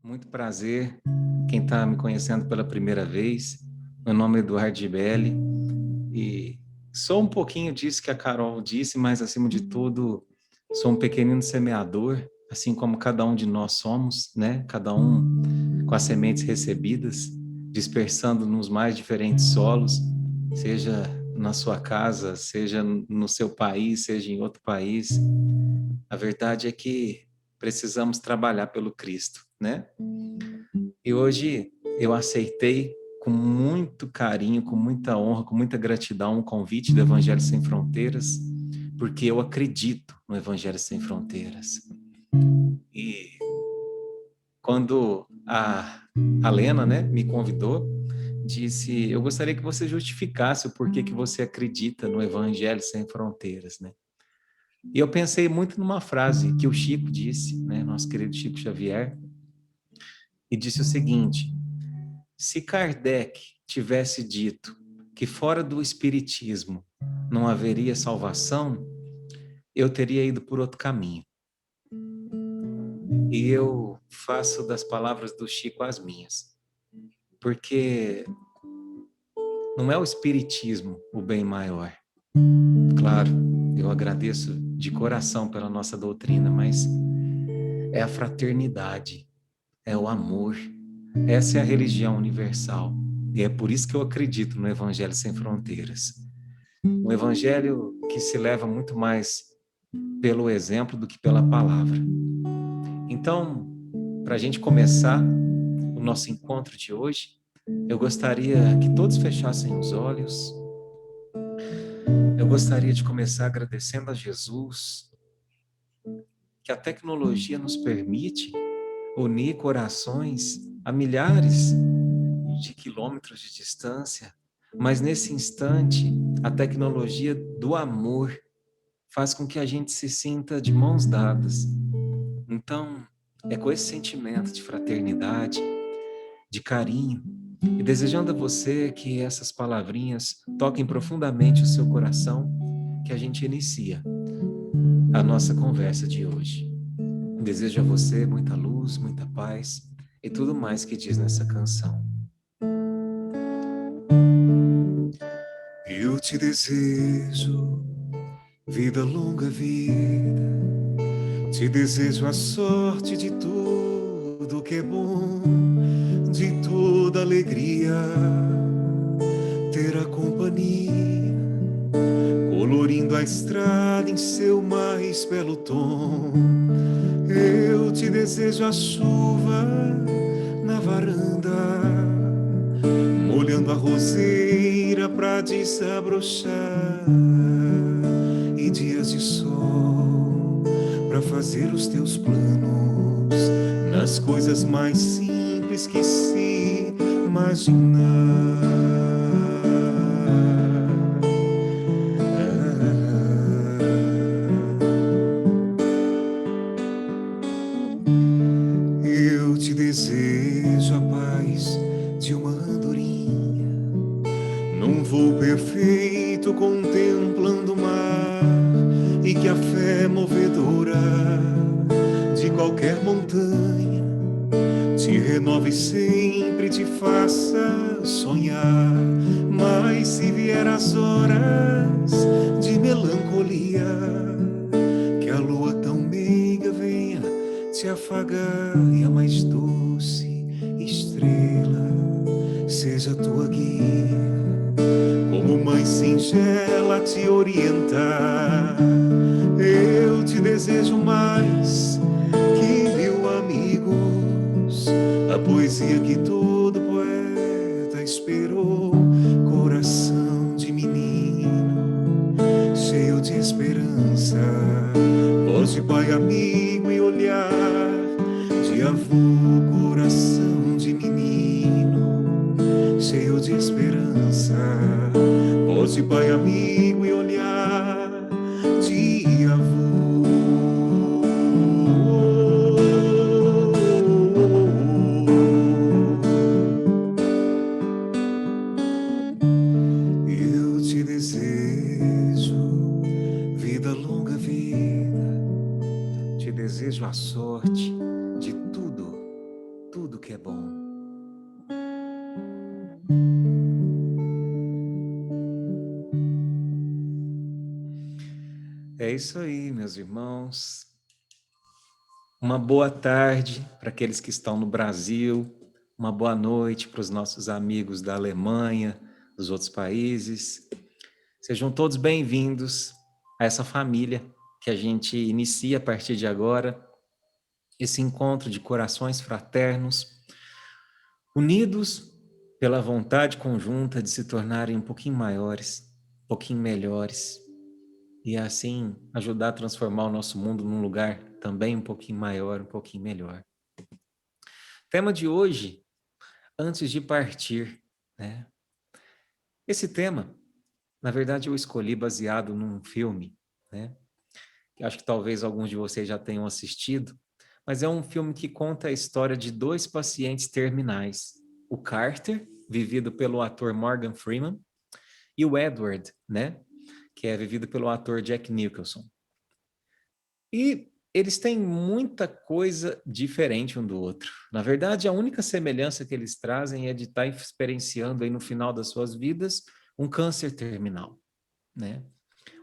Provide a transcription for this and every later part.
Muito prazer, quem está me conhecendo pela primeira vez. Meu nome é Eduardo Gibelli e sou um pouquinho disso que a Carol disse, mas acima de tudo, sou um pequenino semeador, assim como cada um de nós somos, né? Cada um com as sementes recebidas, dispersando nos mais diferentes solos, seja na sua casa, seja no seu país, seja em outro país. A verdade é que precisamos trabalhar pelo Cristo, né? E hoje eu aceitei com muito carinho, com muita honra, com muita gratidão o convite do Evangelho Sem Fronteiras, porque eu acredito no Evangelho Sem Fronteiras. E quando a Lena, né, me convidou, disse: eu gostaria que você justificasse o porquê que você acredita no Evangelho Sem Fronteiras, né? E eu pensei muito numa frase que o Chico disse, né, nosso querido Chico Xavier, e disse o seguinte: se Kardec tivesse dito que fora do espiritismo não haveria salvação, eu teria ido por outro caminho. E eu faço das palavras do Chico as minhas, porque não é o espiritismo o bem maior. Claro, eu agradeço de coração pela nossa doutrina, mas é a fraternidade, é o amor. Essa é a religião universal. E é por isso que eu acredito no Evangelho Sem Fronteiras. Um evangelho que se leva muito mais pelo exemplo do que pela palavra. Então, para a gente começar o nosso encontro de hoje, eu gostaria que todos fechassem os olhos. Eu gostaria de começar agradecendo a Jesus, que a tecnologia nos permite unir corações a milhares de quilômetros de distância, mas nesse instante, a tecnologia do amor faz com que a gente se sinta de mãos dadas. Então, é com esse sentimento de fraternidade, de carinho, e desejando a você que essas palavrinhas toquem profundamente o seu coração, que a gente inicia a nossa conversa de hoje. Desejo a você muita luz, muita paz e tudo mais que diz nessa canção. Eu te desejo vida longa, vida. Te desejo a sorte de tudo que é bom, de toda alegria, ter a companhia, colorindo a estrada em seu mais belo tom. Eu te desejo a chuva na varanda, molhando a roseira pra desabrochar, e dias de sol pra fazer os teus planos nas coisas mais simples que se imaginar. Eu te desejo a paz de uma andorinha, num voo perfeito contemplando o mar, e que a fé movedora de qualquer montanha te renove sempre, te faça sonhar. Mas se vier as horas de melancolia, que a lua tão meiga venha te afagar, e a mais doce estrela seja tua guia, como mãe singela te orientar. Eu te desejo mais que 1000 amigos, a poesia que todo poeta esperou, coração de menino, cheio de esperança, voz de pai amigo e olhar de avô, coração de menino, cheio de esperança, voz de pai amigo e olhar de avô. Eu te desejo vida longa, vida. Te desejo a sorte de tudo tudo que é bom. É isso aí, meus irmãos. Uma boa tarde para aqueles que estão no Brasil, uma boa noite para os nossos amigos da Alemanha, dos outros países. Sejam todos bem-vindos a essa família que a gente inicia a partir de agora, esse encontro de corações fraternos, unidos pela vontade conjunta de se tornarem um pouquinho maiores, um pouquinho melhores, e assim ajudar a transformar o nosso mundo num lugar também um pouquinho maior, um pouquinho melhor. Tema de hoje, antes de partir, né? Esse tema, na verdade, eu escolhi baseado num filme, né? Que acho que talvez alguns de vocês já tenham assistido, mas é um filme que conta a história de dois pacientes terminais. O Carter, vivido pelo ator Morgan Freeman, e o Edward, né? Que é vivido pelo ator Jack Nicholson. E eles têm muita coisa diferente um do outro. Na verdade, a única semelhança que eles trazem é de estar experienciando aí no final das suas vidas um câncer terminal, né?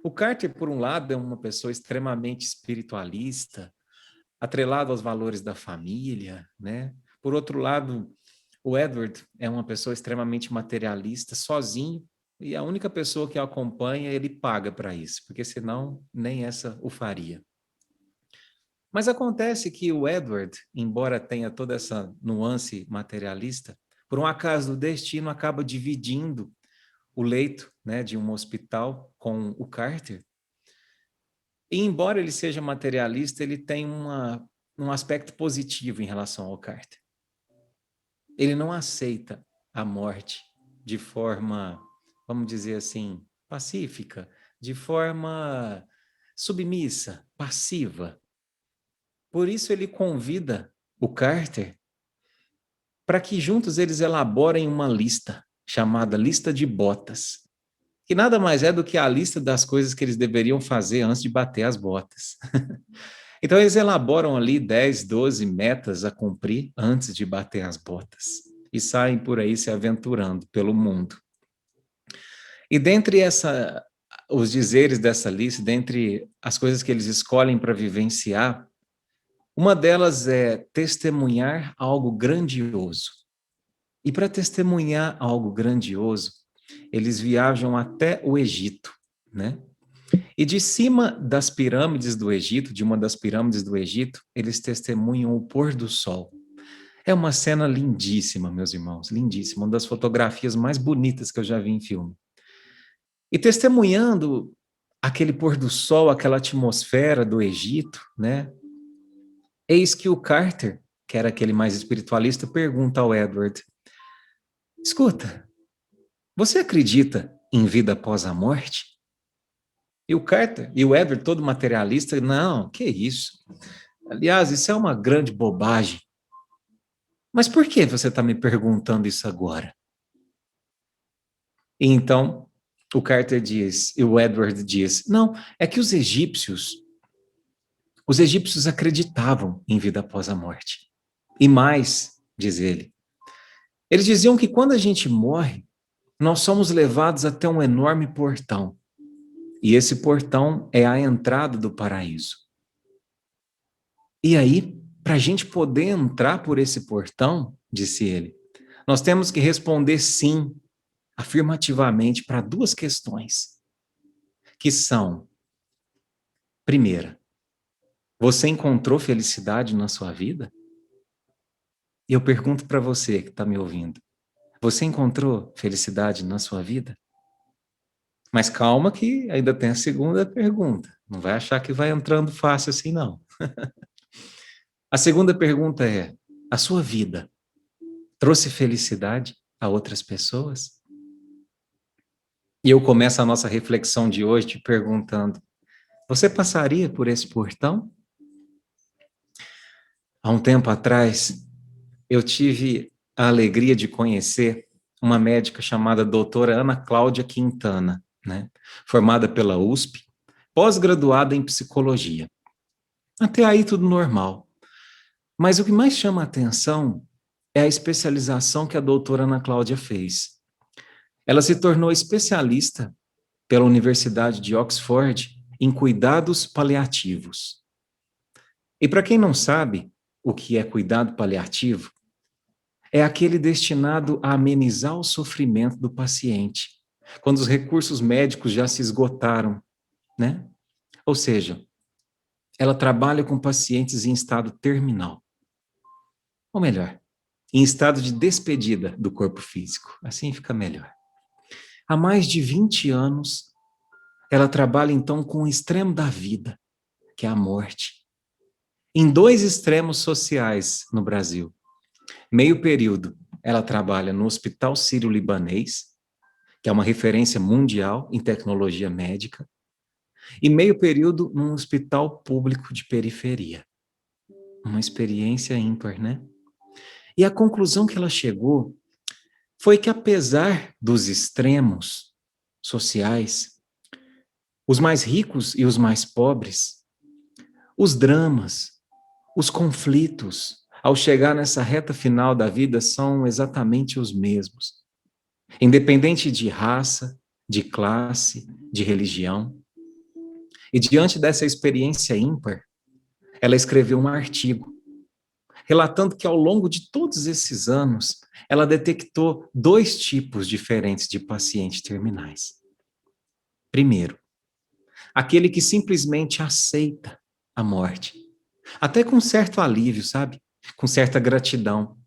O Carter, por um lado, é uma pessoa extremamente espiritualista, atrelado aos valores da família, né? Por outro lado, o Edward é uma pessoa extremamente materialista, sozinho, e a única pessoa que o acompanha, ele paga para isso, porque senão nem essa o faria. Mas acontece que o Edward, embora tenha toda essa nuance materialista, por um acaso do destino acaba dividindo o leito, né, de um hospital com o Carter. E embora ele seja materialista, ele tem um aspecto positivo em relação ao Carter. Ele não aceita a morte de forma, vamos dizer assim, pacífica, de forma submissa, passiva. Por isso ele convida o Carter para que juntos eles elaborem uma lista, chamada lista de botas, que nada mais é do que a lista das coisas que eles deveriam fazer antes de bater as botas. Então eles elaboram ali 10, 12 metas a cumprir antes de bater as botas e saem por aí se aventurando pelo mundo. E dentre os dizeres dessa lista, dentre as coisas que eles escolhem para vivenciar, uma delas é testemunhar algo grandioso. E para testemunhar algo grandioso, eles viajam até o Egito, né? E de cima das pirâmides do Egito, de uma das pirâmides do Egito, eles testemunham o pôr do sol. É uma cena lindíssima, meus irmãos, lindíssima, uma das fotografias mais bonitas que eu já vi em filme. E testemunhando aquele pôr do sol, aquela atmosfera do Egito, né? Eis que o Carter, que era aquele mais espiritualista, pergunta ao Edward: escuta, você acredita em vida após a morte? E o Carter, e o Edward, todo materialista, não, que isso? Aliás, isso é uma grande bobagem. Mas por que você está me perguntando isso agora? E então, o Carter diz, e o Edward diz, não, é que os egípcios acreditavam em vida após a morte. E mais, diz ele, eles diziam que quando a gente morre, nós somos levados até um enorme portão. E esse portão é a entrada do paraíso. E aí, para a gente poder entrar por esse portão, disse ele, nós temos que responder sim, afirmativamente, para duas questões, que são, primeira, você encontrou felicidade na sua vida? E eu pergunto para você que está me ouvindo, você encontrou felicidade na sua vida? Mas calma que ainda tem a segunda pergunta. Não vai achar que vai entrando fácil assim, não. A segunda pergunta é, a sua vida trouxe felicidade a outras pessoas? E eu começo a nossa reflexão de hoje te perguntando, você passaria por esse portão? Há um tempo atrás, eu tive a alegria de conhecer uma médica chamada doutora Ana Cláudia Quintana, né? Formada pela USP, pós-graduada em psicologia. Até aí tudo normal. Mas o que mais chama a atenção é a especialização que a doutora Ana Cláudia fez. Ela se tornou especialista pela Universidade de Oxford em cuidados paliativos. E para quem não sabe o que é cuidado paliativo, é aquele destinado a amenizar o sofrimento do paciente, quando os recursos médicos já se esgotaram, né? Ou seja, ela trabalha com pacientes em estado terminal. Ou melhor, em estado de despedida do corpo físico. Assim fica melhor. Há mais de 20 anos, ela trabalha então com o extremo da vida, que é a morte. Em dois extremos sociais no Brasil. Meio período, ela trabalha no Hospital Sírio-Libanês, que é uma referência mundial em tecnologia médica, e meio período num hospital público de periferia. Uma experiência ímpar, né? E a conclusão que ela chegou foi que, apesar dos extremos sociais, os mais ricos e os mais pobres, os dramas, os conflitos, ao chegar nessa reta final da vida, são exatamente os mesmos. Independente de raça, de classe, de religião. E diante dessa experiência ímpar, ela escreveu um artigo, relatando que ao longo de todos esses anos, ela detectou dois tipos diferentes de pacientes terminais. Primeiro, aquele que simplesmente aceita a morte, até com certo alívio, sabe? Com certa gratidão.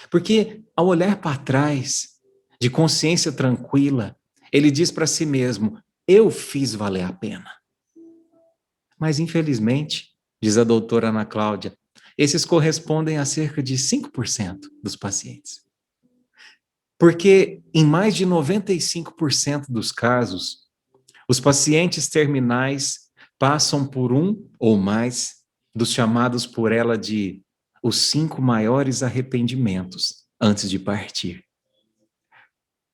Porque ao olhar para trás, de consciência tranquila, ele diz para si mesmo: eu fiz valer a pena. Mas, infelizmente, diz a doutora Ana Cláudia, esses correspondem a cerca de 5% dos pacientes. Porque em mais de 95% dos casos, os pacientes terminais passam por um ou mais dos chamados por ela de os 5 maiores arrependimentos antes de partir.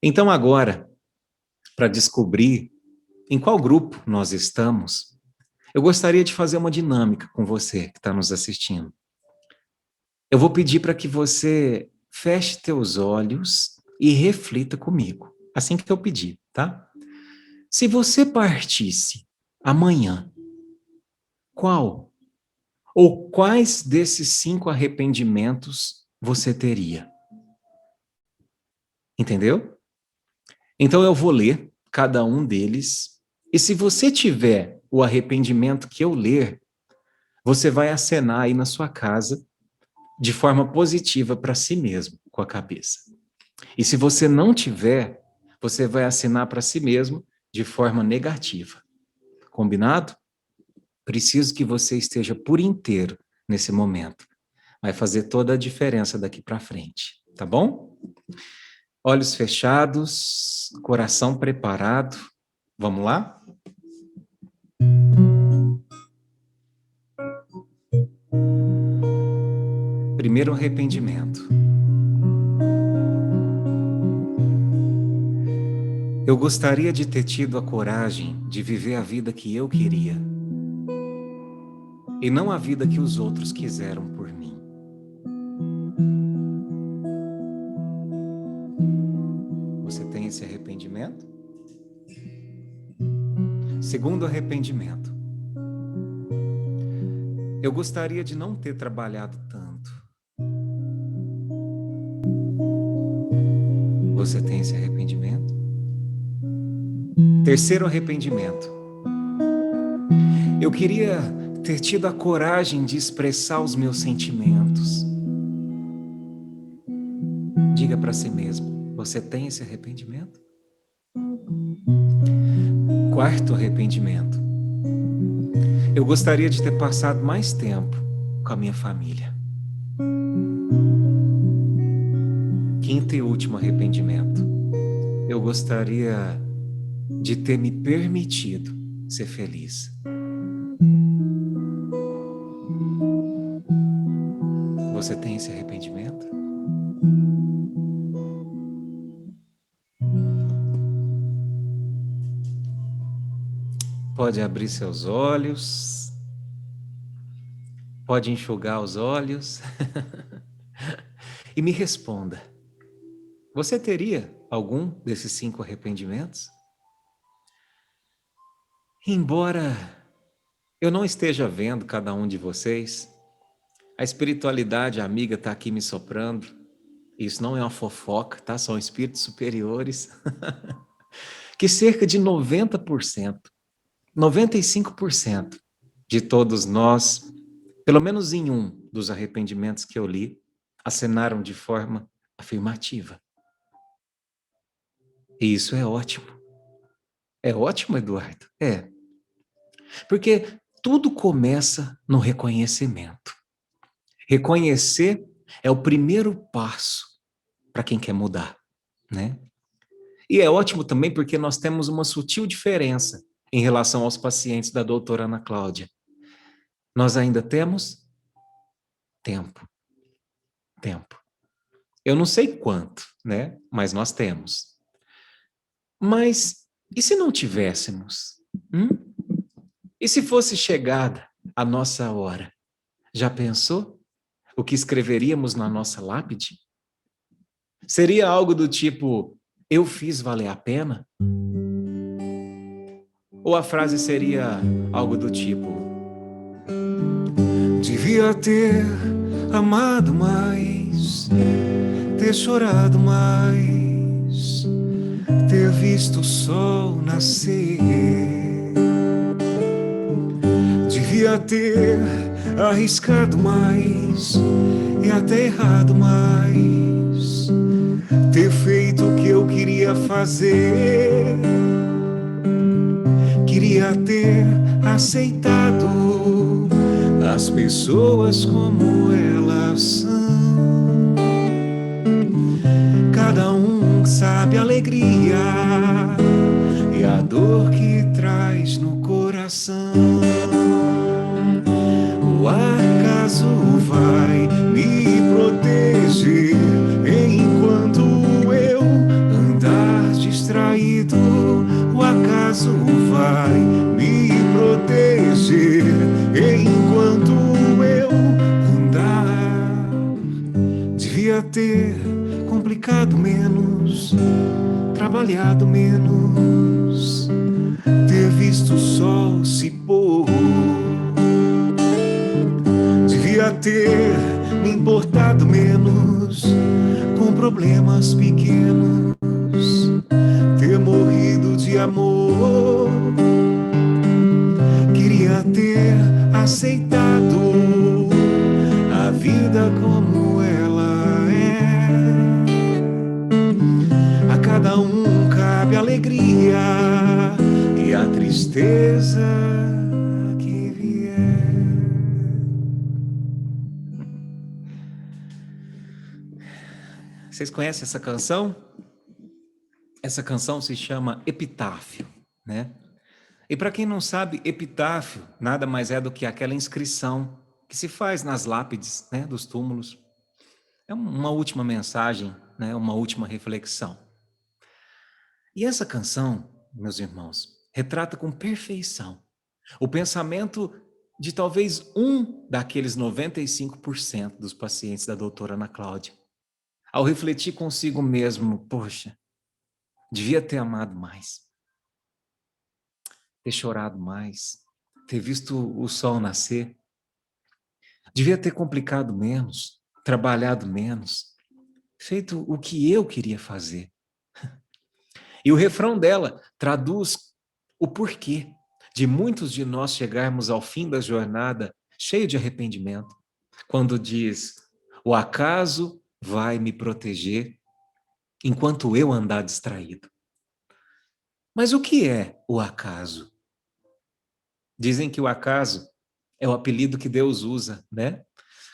Então agora, para descobrir em qual grupo nós estamos, eu gostaria de fazer uma dinâmica com você que está nos assistindo. Eu vou pedir para que você feche teus olhos e reflita comigo, assim que eu pedir, tá? Se você partisse amanhã, qual ou quais desses 5 arrependimentos você teria? Entendeu? Então eu vou ler cada um deles, e se você tiver o arrependimento que eu ler, você vai acenar aí na sua casa de forma positiva para si mesmo, com a cabeça. E se você não tiver, você vai assinar para si mesmo de forma negativa. Combinado? Preciso que você esteja por inteiro nesse momento. Vai fazer toda a diferença daqui para frente, tá bom? Olhos fechados, coração preparado. Vamos lá? Primeiro arrependimento. Eu gostaria de ter tido a coragem de viver a vida que eu queria e não a vida que os outros quiseram por mim. Você tem esse arrependimento? Segundo arrependimento. Eu gostaria de não ter trabalhado tanto. Você tem esse arrependimento? Terceiro arrependimento. Eu queria ter tido a coragem de expressar os meus sentimentos. Diga para si mesmo, você tem esse arrependimento? Quarto arrependimento. Eu gostaria de ter passado mais tempo com a minha família. Quinto e último arrependimento. Eu gostaria de ter me permitido ser feliz. Você tem esse arrependimento? Pode abrir seus olhos, pode enxugar os olhos. E me responda, você teria algum desses 5 arrependimentos? Embora eu não esteja vendo cada um de vocês, a espiritualidade amiga está aqui me soprando. Isso não é uma fofoca, tá? São espíritos superiores. Que cerca de 90%, 95% de todos nós, pelo menos em um dos arrependimentos que eu li, acenaram de forma afirmativa. E isso é ótimo. É ótimo, Eduardo? É. Porque tudo começa no reconhecimento. Reconhecer é o primeiro passo para quem quer mudar, né? E é ótimo também porque nós temos uma sutil diferença em relação aos pacientes da doutora Ana Cláudia. Nós ainda temos tempo. Tempo. Eu não sei quanto, né? Mas nós temos. Mas e se não tivéssemos? E se fosse chegada a nossa hora? Já pensou o que escreveríamos na nossa lápide? Seria algo do tipo, eu fiz valer a pena? Ou a frase seria algo do tipo, devia ter amado mais, ter chorado mais, ter visto o sol nascer. Devia ter arriscado mais e até errado mais, ter feito o que eu queria fazer. Queria ter aceitado as pessoas como elas são. Cada um sabe a alegria e a dor que traz no coração. O acaso vai me proteger enquanto eu andar distraído. O acaso vai me proteger enquanto eu andar. Devia ter complicado menos, trabalhado menos, ter visto o sol se pôr. Devia ter me importado menos com problemas pequenos, ter morrido de amor. Queria ter aceitado a vida como ela é. A cada um cabe a alegria e a tristeza que vier. Vocês conhecem essa canção? Essa canção se chama Epitáfio, né? E para quem não sabe, epitáfio nada mais é do que aquela inscrição que se faz nas lápides, né, dos túmulos. É uma última mensagem, né, uma última reflexão. E essa canção, meus irmãos, retrata com perfeição o pensamento de talvez um daqueles 95% dos pacientes da doutora Ana Cláudia. Ao refletir consigo mesmo, poxa, devia ter amado mais, ter chorado mais, ter visto o sol nascer, devia ter complicado menos, trabalhado menos, feito o que eu queria fazer. E o refrão dela traduz o porquê de muitos de nós chegarmos ao fim da jornada cheio de arrependimento, quando diz, o acaso vai me proteger enquanto eu andar distraído. Mas o que é o acaso? Dizem que o acaso é o apelido que Deus usa, né?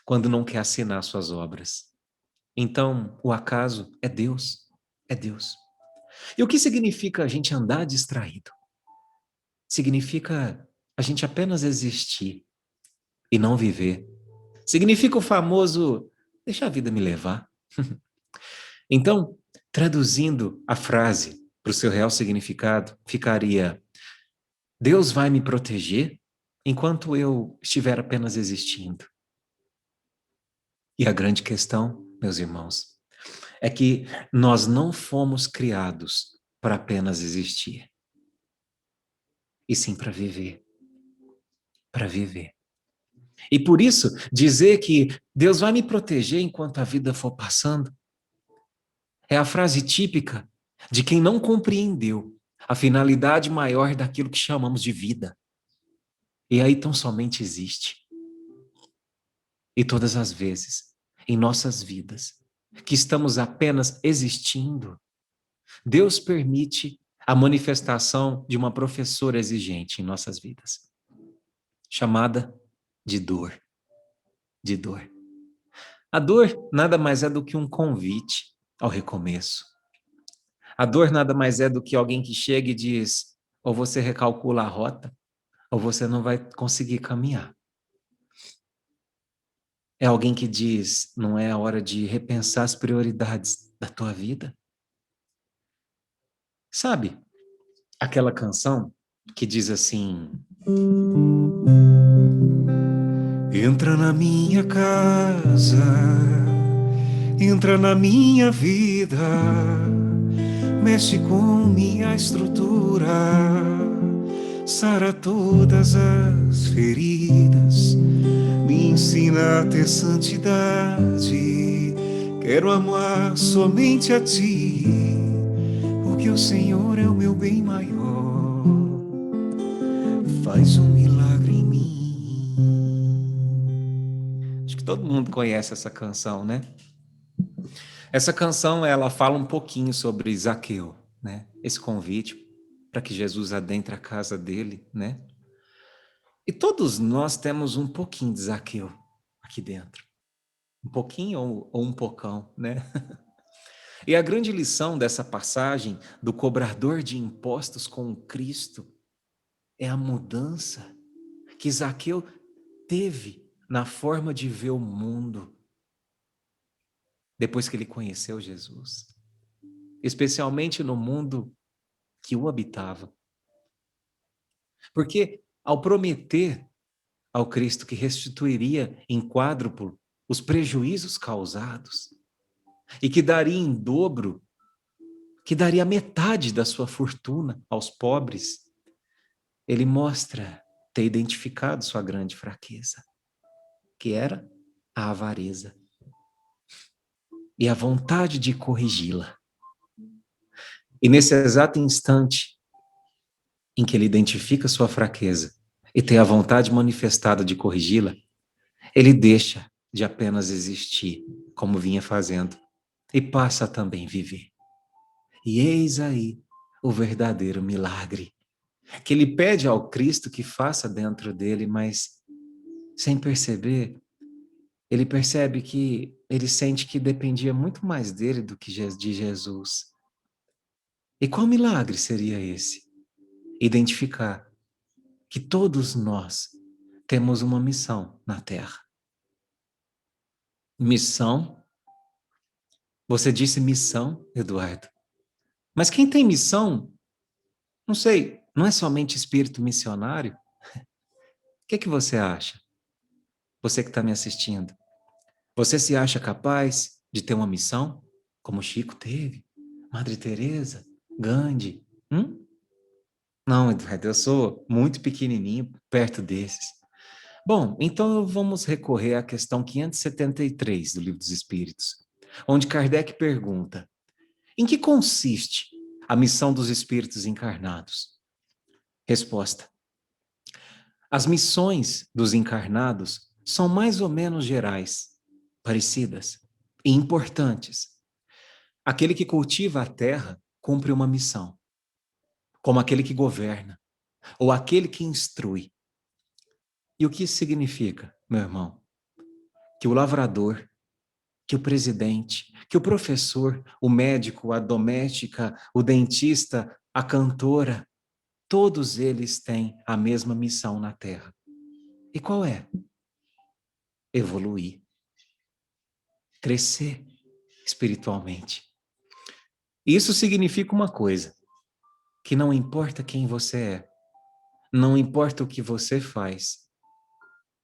Quando não quer assinar suas obras. Então, o acaso é Deus. É Deus. E o que significa a gente andar distraído? Significa a gente apenas existir e não viver. Significa o famoso deixa a vida me levar. Então, traduzindo a frase para o seu real significado, ficaria: Deus vai me proteger enquanto eu estiver apenas existindo. E a grande questão, meus irmãos, é que nós não fomos criados para apenas existir, e sim para viver, para viver. E por isso, dizer que Deus vai me proteger enquanto a vida for passando, é a frase típica de quem não compreendeu a finalidade maior daquilo que chamamos de vida. E aí tão somente existe. E todas as vezes, em nossas vidas, que estamos apenas existindo, Deus permite a manifestação de uma professora exigente em nossas vidas, chamada de dor. De dor. A dor nada mais é do que um convite ao recomeço. A dor nada mais é do que alguém que chega e diz: ou você recalcula a rota, ou você não vai conseguir caminhar. É alguém que diz: não é a hora de repensar as prioridades da tua vida? Sabe aquela canção que diz assim: entra na minha casa, entra na minha vida, mexe com minha estrutura, sara todas as feridas, me ensina a ter santidade, quero amar somente a ti, porque o Senhor é o meu bem maior, faz um milagre em mim. Acho que todo mundo conhece essa canção, né? Essa canção, ela fala um pouquinho sobre Zaqueu, né? Esse convite para que Jesus adentre a casa dele, né? E todos nós temos um pouquinho de Zaqueu aqui dentro. Um pouquinho ou um pocão, né? E a grande lição dessa passagem do cobrador de impostos com o Cristo é a mudança que Zaqueu teve na forma de ver o mundo depois que ele conheceu Jesus, especialmente no mundo que o habitava. Porque ao prometer ao Cristo que restituiria em quádruplo os prejuízos causados e que daria em dobro, que daria metade da sua fortuna aos pobres, ele mostra ter identificado sua grande fraqueza, que era a avareza e a vontade de corrigi-la. E nesse exato instante em que ele identifica sua fraqueza e tem a vontade manifestada de corrigi-la, ele deixa de apenas existir, como vinha fazendo, e passa a também viver. E eis aí o verdadeiro milagre, que ele pede ao Cristo que faça dentro dele, mas sem perceber, ele percebe que ele sente que dependia muito mais dele do que de Jesus. E qual milagre seria esse? Identificar que todos nós temos uma missão na Terra. Missão? Você disse missão, Eduardo. Mas quem tem missão, não sei, não é somente espírito missionário? O que é que você acha? Você que está me assistindo. Você se acha capaz de ter uma missão? Como Chico teve? Madre Teresa? Gandhi? Não, Eduardo, eu sou muito pequenininho perto desses. Bom, então vamos recorrer à questão 573 do Livro dos Espíritos, onde Kardec pergunta: em que consiste a missão dos espíritos encarnados? Resposta: as missões dos encarnados são mais ou menos gerais, parecidas e importantes. Aquele que cultiva a terra cumpre uma missão, como aquele que governa, ou aquele que instrui. E o que isso significa, meu irmão? Que o lavrador, que o presidente, que o professor, o médico, a doméstica, o dentista, a cantora, todos eles têm a mesma missão na Terra. E qual é? Evoluir, crescer espiritualmente. Isso significa uma coisa, que não importa quem você é, não importa o que você faz,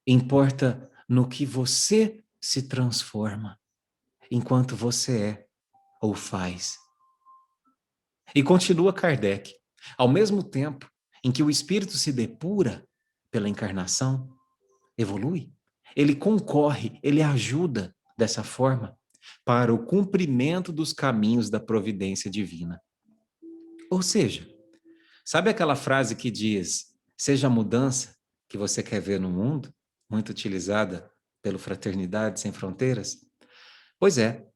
importa no que você se transforma. enquanto você é ou faz. E continua Kardec. Ao mesmo tempo em que o espírito se depura pela encarnação, evolui, ele concorre, ele ajuda dessa forma para o cumprimento dos caminhos da providência divina. Ou seja, sabe aquela frase que diz: seja a mudança que você quer ver no mundo, muito utilizada pelo Fraternidade Sem Fronteiras? Pois é,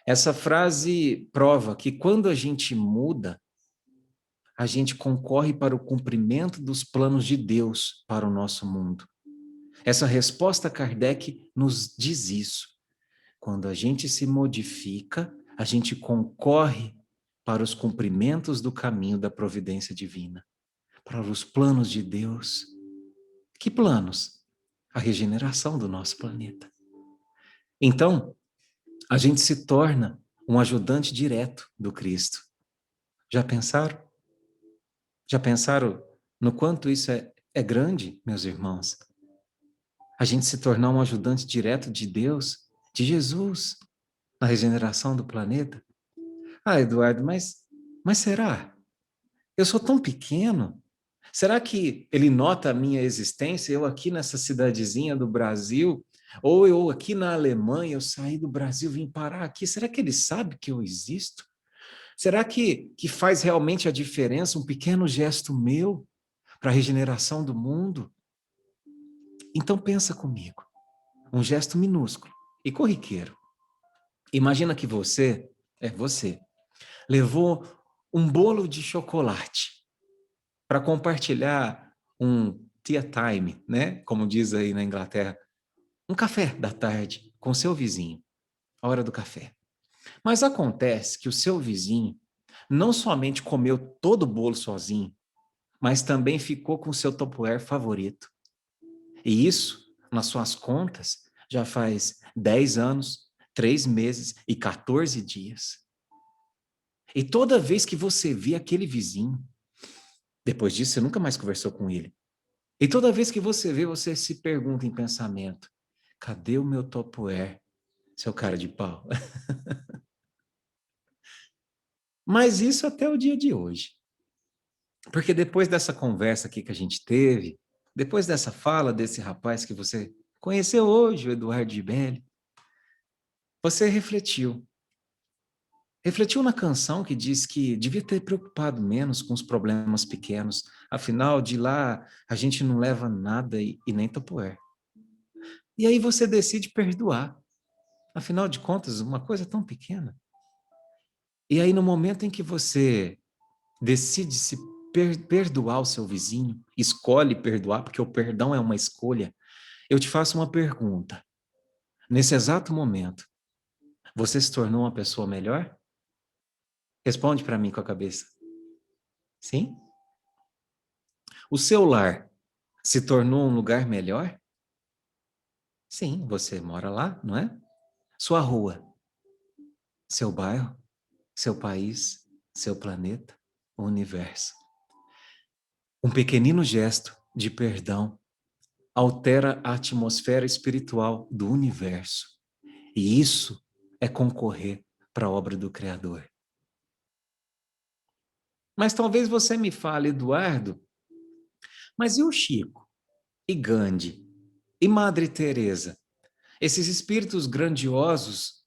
essa frase prova que quando a gente muda, a gente concorre para o cumprimento dos planos de Deus para o nosso mundo. Essa resposta Kardec nos diz isso. Quando a gente se modifica, a gente concorre para os cumprimentos do caminho da providência divina, para os planos de Deus. Que planos? A regeneração do nosso planeta. Então, a gente se torna um ajudante direto do Cristo. Já pensaram? Já pensaram no quanto isso é grande, meus irmãos? A gente se tornar um ajudante direto de Deus, de Jesus, na regeneração do planeta? Ah, Eduardo, mas será? Eu sou tão pequeno. Será que ele nota a minha existência, eu aqui nessa cidadezinha do Brasil, ou eu aqui na Alemanha, eu saí do Brasil, vim parar aqui, será que ele sabe que eu existo? Será que faz realmente a diferença um pequeno gesto meu para a regeneração do mundo? Então pensa comigo, um gesto minúsculo e corriqueiro. Imagina que você, levou um bolo de chocolate para compartilhar um tea time, né? Como diz aí na Inglaterra, um café da tarde com seu vizinho, a hora do café. Mas acontece que o seu vizinho não somente comeu todo o bolo sozinho, mas também ficou com o seu Tupperware favorito. E isso, nas suas contas, já faz 10 anos, 3 meses e 14 dias. E toda vez que você vê aquele vizinho, depois disso você nunca mais conversou com ele. E toda vez que você vê, você se pergunta em pensamento: cadê o meu Tupperware, seu cara de pau? Mas isso até o dia de hoje. Porque depois dessa conversa aqui que a gente teve, depois dessa fala desse rapaz que você conheceu hoje, o Eduardo Gibelli, você refletiu. Refletiu na canção que diz que devia ter preocupado menos com os problemas pequenos. Afinal, de lá a gente não leva nada e nem Tupperware. E aí você decide perdoar. Afinal de contas, uma coisa tão pequena. E aí no momento em que você decide se perdoar o seu vizinho, escolhe perdoar, porque o perdão é uma escolha, eu te faço uma pergunta. Nesse exato momento, você se tornou uma pessoa melhor? Responde para mim com a cabeça. Sim? O seu lar se tornou um lugar melhor? Sim, você mora lá, não é? Sua rua, seu bairro, seu país, seu planeta, o universo. Um pequenino gesto de perdão altera a atmosfera espiritual do universo. E isso é concorrer para a obra do Criador. Mas talvez você me fale, Eduardo, mas e o Chico? E Gandhi? E Madre Teresa? Esses espíritos grandiosos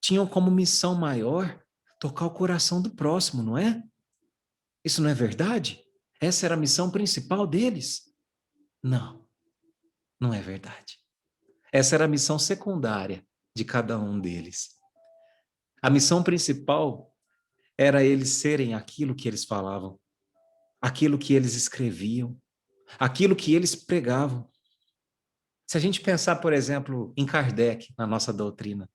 tinham como missão maior tocar o coração do próximo, não é? Isso não é verdade? Essa era a missão principal deles? Não, não é verdade. Essa era a missão secundária de cada um deles. A missão principal era eles serem aquilo que eles falavam, aquilo que eles escreviam, aquilo que eles pregavam. Se a gente pensar, por exemplo, em Kardec, na nossa doutrina,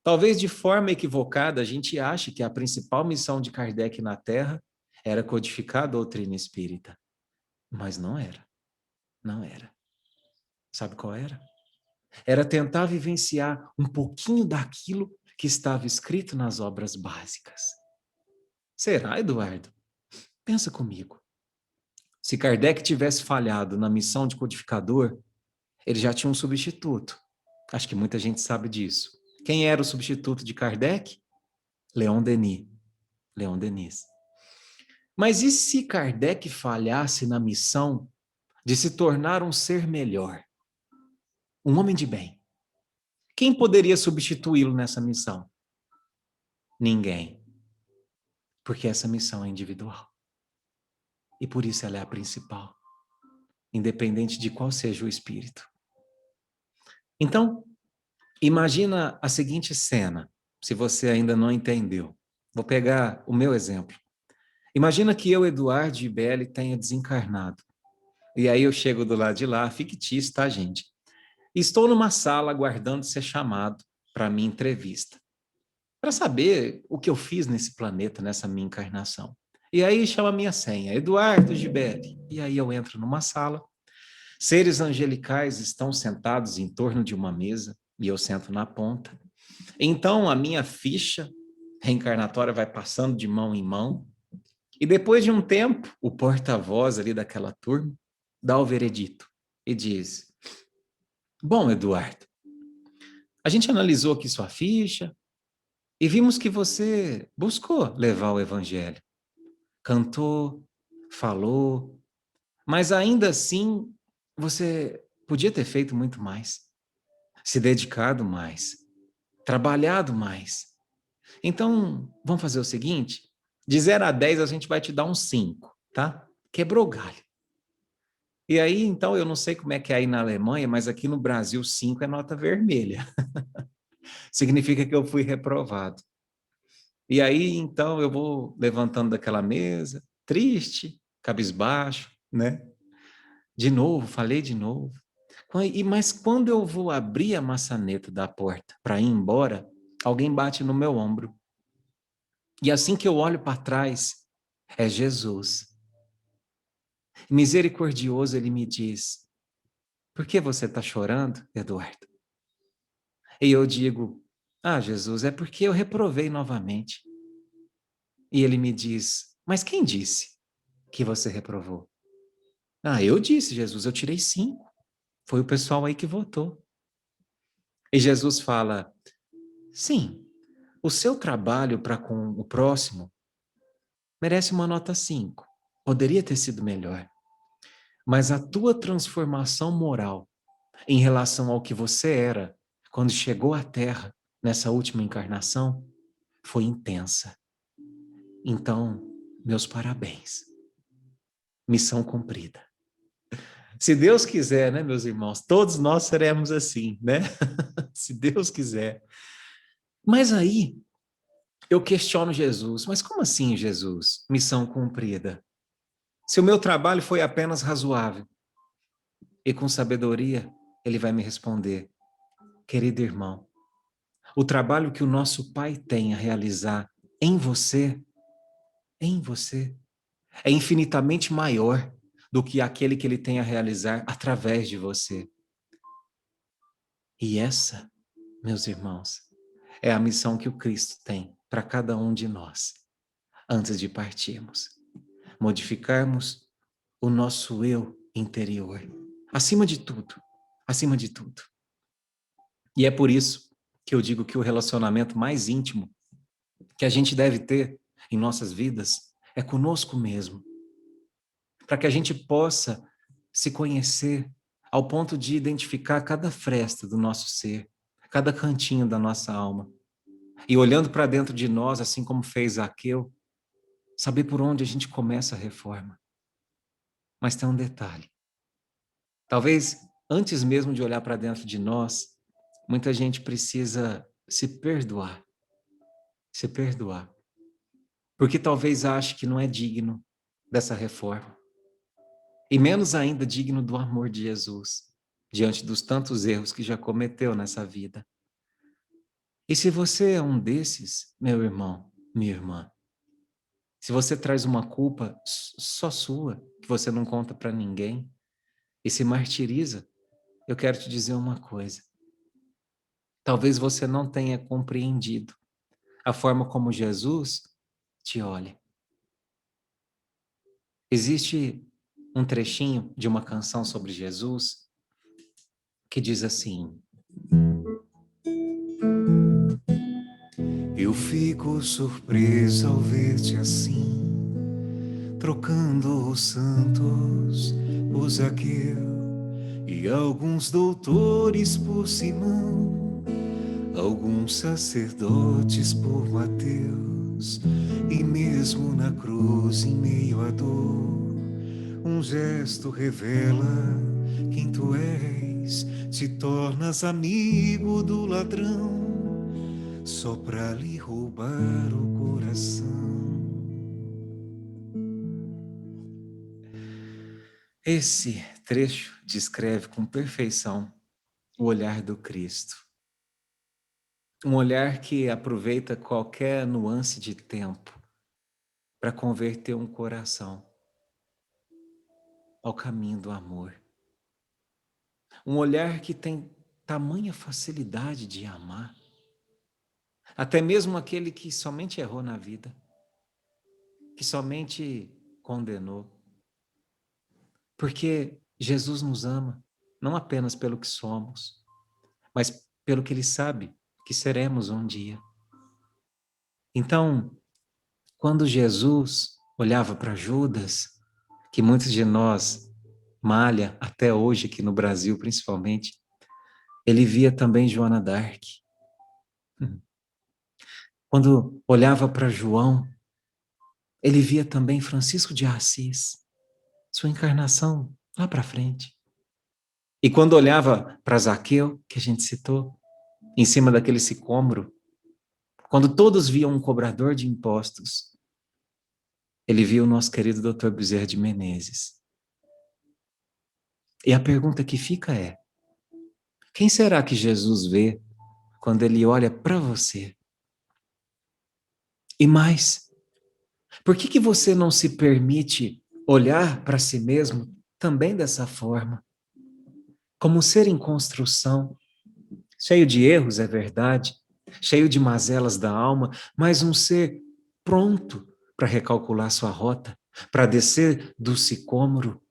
talvez de forma equivocada a gente ache que a principal missão de Kardec na Terra era codificar a doutrina espírita. Mas não era. Não era. Sabe qual era? Era tentar vivenciar um pouquinho daquilo que estava escrito nas obras básicas. Será, Eduardo? Pensa comigo. Se Kardec tivesse falhado na missão de codificador, ele já tinha um substituto. Acho que muita gente sabe disso. Quem era o substituto de Kardec? Leon Denis. Leon Denis. Mas e se Kardec falhasse na missão de se tornar um ser melhor, um homem de bem? Quem poderia substituí-lo nessa missão? Ninguém. Porque essa missão é individual. E por isso ela é a principal, independente de qual seja o espírito. Então, imagina a seguinte cena, se você ainda não entendeu. Vou pegar o meu exemplo. Imagina que eu, Eduardo e Belle, tenha desencarnado. E aí eu chego do lado de lá, fictício, tá, gente? Estou numa sala aguardando ser chamado para minha entrevista, para saber o que eu fiz nesse planeta, nessa minha encarnação. E aí chama a minha senha, Eduardo Gibelli. E aí eu entro numa sala, seres angelicais estão sentados em torno de uma mesa, e eu sento na ponta. Então a minha ficha reencarnatória vai passando de mão em mão, e depois de um tempo, o porta-voz ali daquela turma dá o veredito e diz: bom, Eduardo, a gente analisou aqui sua ficha e vimos que você buscou levar o evangelho. Cantou, falou, mas ainda assim você podia ter feito muito mais, se dedicado mais, trabalhado mais. Então, vamos fazer o seguinte, de 0 a 10 a gente vai te dar um 5, tá? Quebrou o galho. E aí, então, eu não sei como é que é aí na Alemanha, mas aqui no Brasil 5 é nota vermelha. Significa que eu fui reprovado. E aí, então, eu vou levantando daquela mesa, triste, cabisbaixo, né? De novo, falei de novo. Mas quando eu vou abrir a maçaneta da porta para ir embora, alguém bate no meu ombro. E assim que eu olho para trás, é Jesus. Misericordioso, ele me diz: por que você está chorando, Eduardo? E eu digo: ah, Jesus, é porque eu reprovei novamente. E ele me diz: mas quem disse que você reprovou? Ah, eu disse, Jesus, eu tirei 5. Foi o pessoal aí que votou. E Jesus fala: sim, o seu trabalho para com o próximo merece uma nota 5. Poderia ter sido melhor. Mas a tua transformação moral em relação ao que você era quando chegou à Terra nessa última encarnação foi intensa. Então, meus parabéns. Missão cumprida. Se Deus quiser, né, meus irmãos, todos nós seremos assim, né? Se Deus quiser. Mas aí, eu questiono Jesus, mas como assim, Jesus? Missão cumprida. Se o meu trabalho foi apenas razoável, e com sabedoria, ele vai me responder: querido irmão, o trabalho que o nosso Pai tem a realizar em você, é infinitamente maior do que aquele que ele tem a realizar através de você. E essa, meus irmãos, é a missão que o Cristo tem para cada um de nós, antes de partirmos. Modificarmos o nosso eu interior, acima de tudo, acima de tudo. E é por isso que eu digo que o relacionamento mais íntimo que a gente deve ter em nossas vidas é conosco mesmo, para que a gente possa se conhecer ao ponto de identificar cada fresta do nosso ser, cada cantinho da nossa alma. E olhando para dentro de nós, assim como fez Zaqueu, saber por onde a gente começa a reforma. Mas tem um detalhe. Talvez antes mesmo de olhar para dentro de nós, muita gente precisa se perdoar. Se perdoar. Porque talvez ache que não é digno dessa reforma. E menos ainda digno do amor de Jesus, diante dos tantos erros que já cometeu nessa vida. E se você é um desses, meu irmão, minha irmã, se você traz uma culpa só sua, que você não conta para ninguém, e se martiriza, eu quero te dizer uma coisa. Talvez você não tenha compreendido a forma como Jesus te olha. Existe um trechinho de uma canção sobre Jesus que diz assim: fico surpreso ao ver-te assim, trocando os santos por Zaqueu e alguns doutores por Simão, alguns sacerdotes por Mateus, e mesmo na cruz, em meio à dor, um gesto revela quem tu és. Te tornas amigo do ladrão só pra lhe roubar o coração. Esse trecho descreve com perfeição o olhar do Cristo. Um olhar que aproveita qualquer nuance de tempo para converter um coração ao caminho do amor. Um olhar que tem tamanha facilidade de amar, até mesmo aquele que somente errou na vida, que somente condenou. Porque Jesus nos ama, não apenas pelo que somos, mas pelo que Ele sabe que seremos um dia. Então, quando Jesus olhava para Judas, que muitos de nós malha até hoje, aqui no Brasil principalmente, ele via também Joana d'Arc. Quando olhava para João, ele via também Francisco de Assis, sua encarnação lá para frente. E quando olhava para Zaqueu, que a gente citou, em cima daquele sicômoro, quando todos viam um cobrador de impostos, ele via o nosso querido Dr. Bezerra de Menezes. E a pergunta que fica é: quem será que Jesus vê quando ele olha para você? E mais, por que você não se permite olhar para si mesmo também dessa forma? Como um ser em construção, cheio de erros, é verdade, cheio de mazelas da alma, mas um ser pronto para recalcular sua rota, para descer do sicômoro,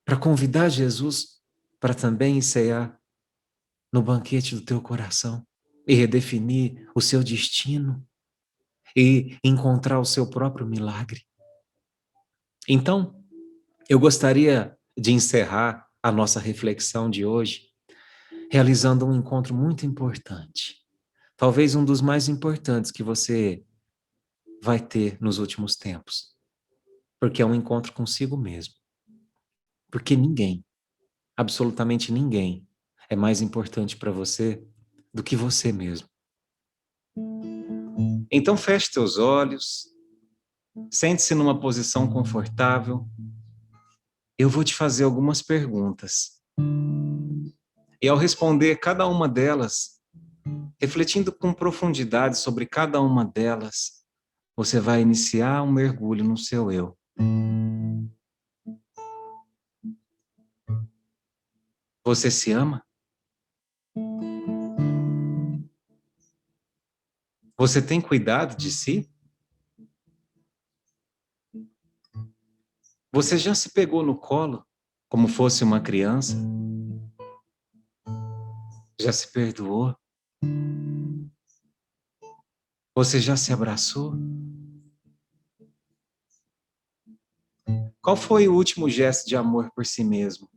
para convidar Jesus para também cear no banquete do teu coração e redefinir o seu destino e encontrar o seu próprio milagre. Então, eu gostaria de encerrar a nossa reflexão de hoje realizando um encontro muito importante. Talvez um dos mais importantes que você vai ter nos últimos tempos. Porque é um encontro consigo mesmo. Porque ninguém, absolutamente ninguém, é mais importante para você do que você mesmo. Então feche teus olhos, sente-se numa posição confortável. Eu vou te fazer algumas perguntas. E ao responder cada uma delas, refletindo com profundidade sobre cada uma delas, você vai iniciar um mergulho no seu eu. Você se ama? Você tem cuidado de si? Você já se pegou no colo como fosse uma criança? Já se perdoou? Você já se abraçou? Qual foi o último gesto de amor por si mesmo?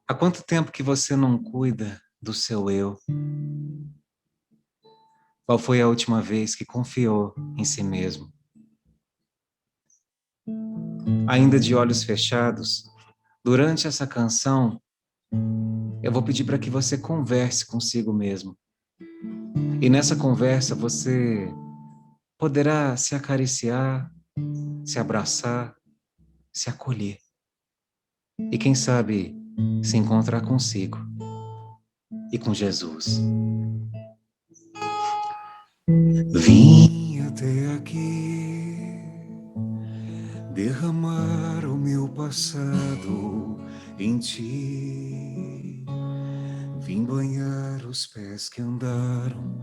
Há quanto tempo que você não cuida do seu eu? Qual foi a última vez que confiou em si mesmo? Ainda de olhos fechados, durante essa canção, eu vou pedir para que você converse consigo mesmo. E nessa conversa você poderá se acariciar, se abraçar, se acolher. E quem sabe se encontrar consigo e com Jesus. Vim até aqui derramar o meu passado em ti. Vim banhar os pés que andaram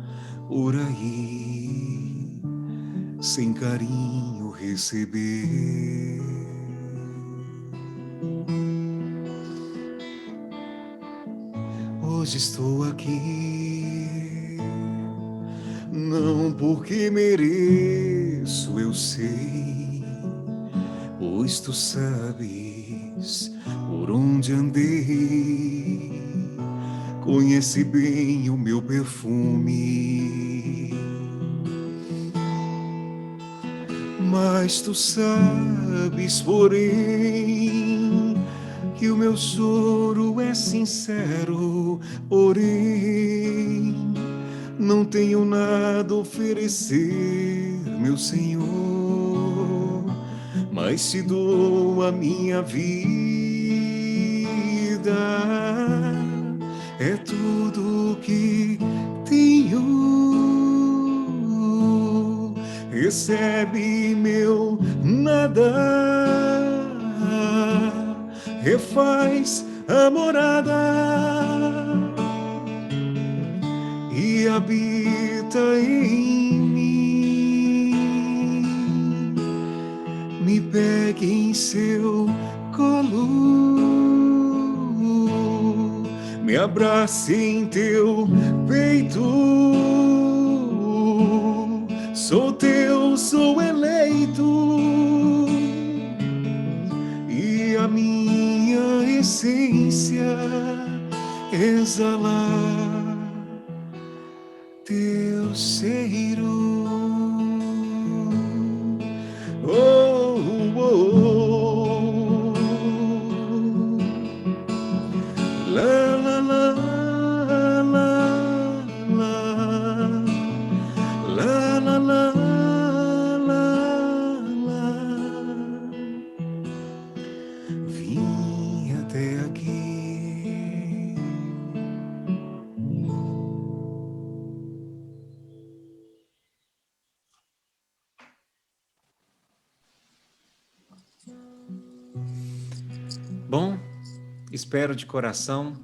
por aí, sem carinho receber. Hoje estou aqui não porque mereço, eu sei, pois tu sabes por onde andei, conhece bem o meu perfume. Mas tu sabes, porém, que o meu choro é sincero, porém, não tenho nada a oferecer, meu Senhor, mas te dou a minha vida, é tudo que tenho. Recebe meu nada, refaz a morada e habita em mim. Me pegue em seu colo, me abrace em teu peito. Sou teu, sou eleito, e a minha essência exalar teu cheiro. Oh, oh, oh. La, la, la, la, la. La, la, la, la, la. Vim até aqui. Bom, espero de coração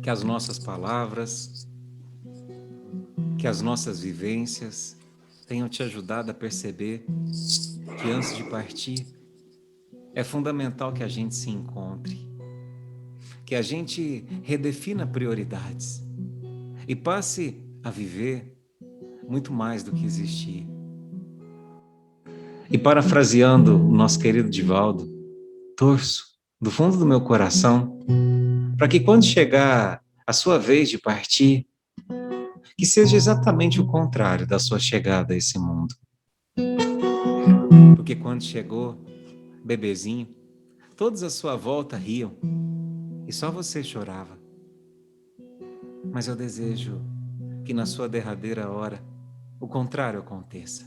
que as nossas palavras, que as nossas vivências tenham te ajudado a perceber que antes de partir é fundamental que a gente se encontre, que a gente redefina prioridades e passe a viver muito mais do que existir. E parafraseando o nosso querido Divaldo, torço do fundo do meu coração para que quando chegar a sua vez de partir, que seja exatamente o contrário da sua chegada a esse mundo. Porque quando chegou, bebezinho, todos à sua volta riam e só você chorava. Mas eu desejo que na sua derradeira hora o contrário aconteça.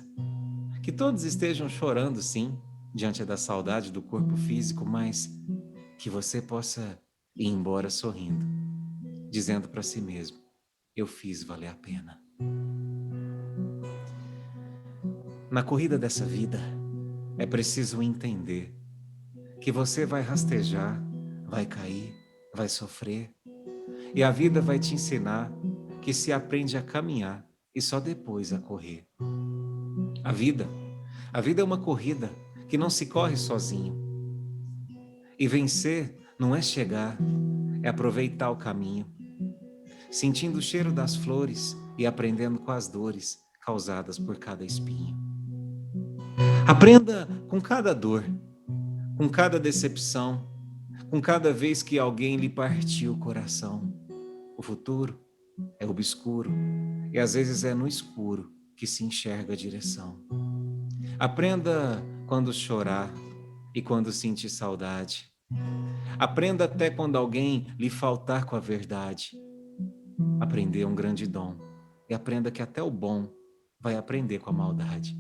Que todos estejam chorando, sim, diante da saudade do corpo físico, mas que você possa ir embora sorrindo, dizendo para si mesmo: eu fiz valer a pena. Na corrida dessa vida, é preciso entender que você vai rastejar, vai cair, vai sofrer, e a vida vai te ensinar que se aprende a caminhar e só depois a correr. A vida é uma corrida que não se corre sozinho. E vencer não é chegar, é aproveitar o caminho, sentindo o cheiro das flores e aprendendo com as dores causadas por cada espinho. Aprenda com cada dor, com cada decepção, com cada vez que alguém lhe partiu o coração. O futuro é obscuro e às vezes é no escuro que se enxerga a direção. Aprenda quando chorar e quando sentir saudade. Aprenda até quando alguém lhe faltar com a verdade. Aprender é um grande dom e aprenda que até o bom vai aprender com a maldade.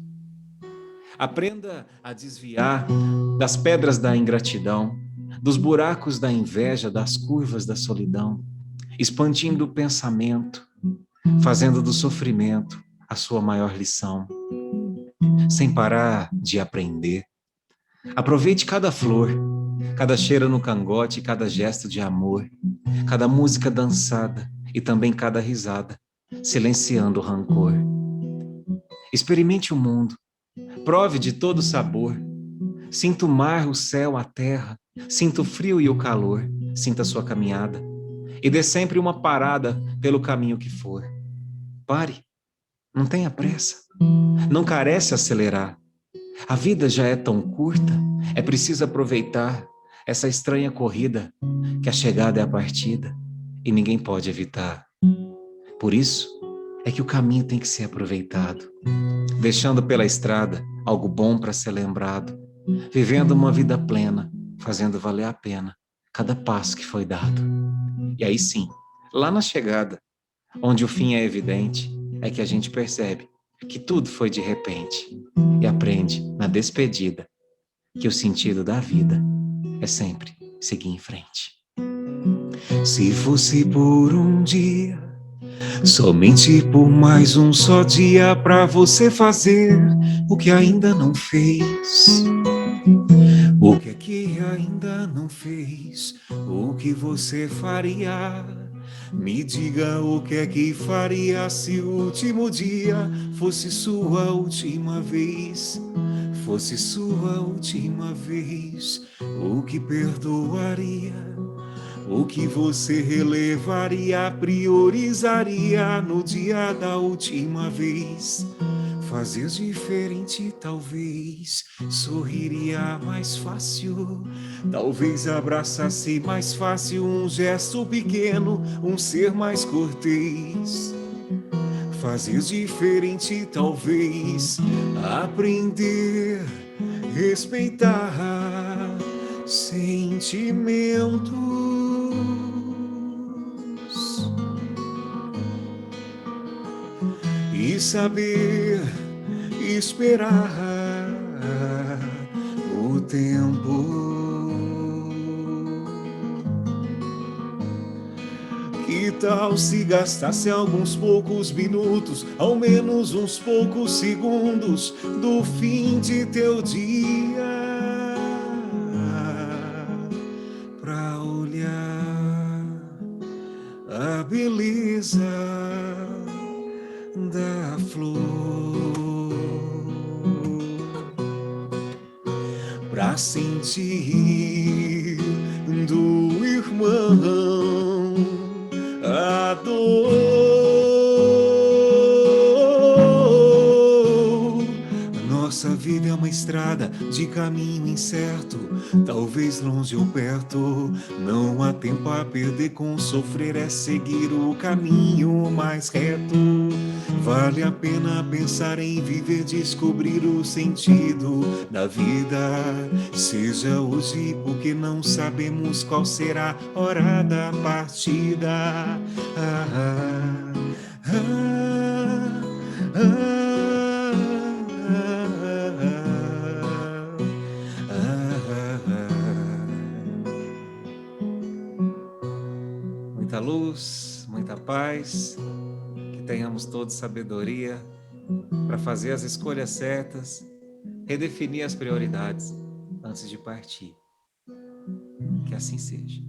Aprenda a desviar das pedras da ingratidão, dos buracos da inveja, das curvas da solidão, expandindo o pensamento, fazendo do sofrimento a sua maior lição. Sem parar de aprender, aproveite cada flor, cada cheiro no cangote, cada gesto de amor, cada música dançada e também cada risada, silenciando o rancor. Experimente o mundo, prove de todo o sabor, sinta o mar, o céu, a terra, sinta o frio e o calor, sinta a sua caminhada e dê sempre uma parada pelo caminho que for. Pare Não tenha pressa. Não carece acelerar. A vida já é tão curta, é preciso aproveitar essa estranha corrida, que a chegada é a partida e ninguém pode evitar. Por isso é que o caminho tem que ser aproveitado, deixando pela estrada algo bom para ser lembrado, vivendo uma vida plena, fazendo valer a pena cada passo que foi dado. E aí sim, lá na chegada, onde o fim é evidente, é que a gente percebe que tudo foi de repente e aprende na despedida que o sentido da vida é sempre seguir em frente. Se fosse por um dia, somente por mais um só dia, pra você fazer o que ainda não fez. O que é que ainda não fez? O que você faria? Me diga o que é que faria se o último dia fosse sua última vez. Fosse sua última vez. O que perdoaria? O que você relevaria, priorizaria no dia da última vez? Fazer diferente, talvez sorriria mais fácil. Talvez abraçasse mais fácil um gesto pequeno, um ser mais cortês. Fazer diferente, talvez aprender, respeitar sentimentos e saber esperar o tempo. Que tal se gastasse alguns poucos minutos, ao menos uns poucos segundos do fim de teu dia, pra olhar a beleza da flor, pra sentir do irmão a dor. Nossa vida é uma estrada de caminho incerto, talvez longe ou perto. Não há tempo a perder com sofrer, é seguir o caminho mais reto. Vale a pena pensar em viver, descobrir o sentido da vida. Seja hoje, porque não sabemos qual será a hora da partida. Muita luz, muita paz, que tenhamos todos sabedoria para fazer as escolhas certas, redefinir as prioridades antes de partir. Que assim seja.